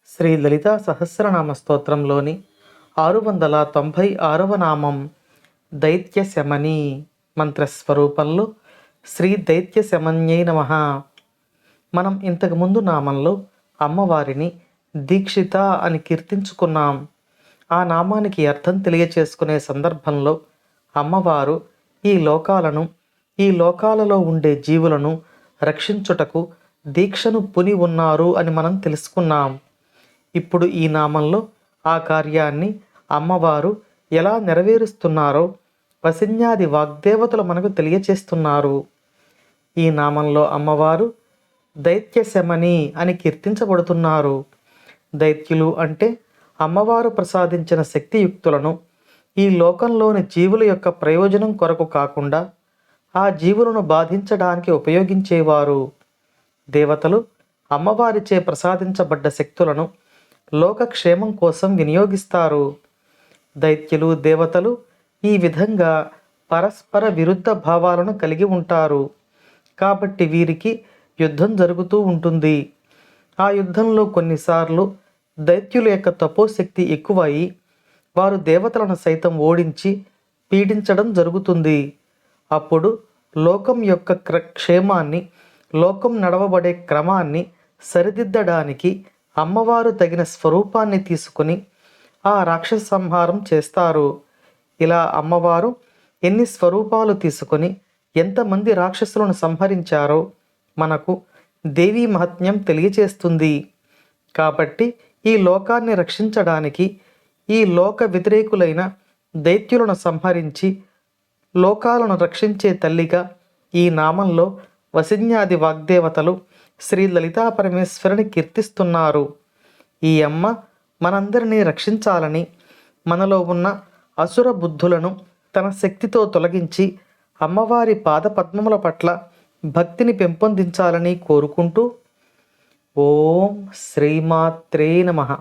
శ్రీ లలితా సహస్రనామ స్తోత్రంలోని 696వ నామం దైత్య శమని మంత్రస్వరూపంలో శ్రీ దైత్య శమన్యై నమః. మనం ఇంతకుముందు నామంలో అమ్మవారిని దీక్షిత అని కీర్తించుకున్నాం. ఆ నామానికి అర్థం తెలియచేసుకునే సందర్భంలో అమ్మవారు ఈ లోకాలలో ఉండే జీవులను రక్షించుటకు దీక్షను పుని ఉన్నారు అని మనం తెలుసుకున్నాం. ఇప్పుడు ఈ నామంలో ఆ కార్యాన్ని అమ్మవారు ఎలా నెరవేరుస్తున్నారో వసిన్యాది వాగ్దేవతలు మనకు తెలియచేస్తున్నారు. ఈ నామంలో అమ్మవారు దైత్య శమని అని కీర్తించబడుతున్నారు. దైత్యులు అంటే అమ్మవారు ప్రసాదించిన శక్తియుక్తులను ఈ లోకంలోని జీవుల యొక్క ప్రయోజనం కొరకు కాకుండా ఆ జీవులను బాధించడానికి ఉపయోగించేవారు. దేవతలు అమ్మవారిచే ప్రసాదించబడ్డ శక్తులను లోకక్షేమం కోసం వినియోగిస్తారు. దైత్యులు దేవతలు ఈ విధంగా పరస్పర విరుద్ధ భావాలను కలిగి ఉంటారు. కాబట్టి వీరికి యుద్ధం జరుగుతూ ఉంటుంది. ఆ యుద్ధంలో కొన్నిసార్లు దైత్యుల యొక్క తపోశక్తి ఎక్కువై వారు దేవతలను సైతం ఓడించి పీడించడం జరుగుతుంది. అప్పుడు లోకం యొక్క క్షేమాన్ని, లోకం నడవబడే క్రమాన్ని సరిదిద్దడానికి అమ్మవారు తగిన స్వరూపాన్ని తీసుకుని ఆ రాక్షస సంహారం చేస్తారు. ఇలా అమ్మవారు ఎన్ని స్వరూపాలు తీసుకొని ఎంతమంది రాక్షసులను సంహరించారో మనకు దేవీ మహాత్మ్యం తెలియచేస్తుంది. కాబట్టి ఈ లోకాన్ని రక్షించడానికి ఈ లోక వ్యతిరేకులైన దైత్యులను సంహరించి లోకాలను రక్షించే తల్లిగా ఈ నామంలో వసిన్యాది వాగ్దేవతలు శ్రీ లలితా పరమేశ్వరుని కీర్తిస్తున్నారు. ఈ అమ్మ మనందరినీ రక్షించాలని, మనలో ఉన్న అసుర బుద్ధులను తన శక్తితో తొలగించి అమ్మవారి పాదపద్మముల పట్ల భక్తిని పెంపొందించాలని కోరుకుంటూ ఓం శ్రీమాత్రే నమః.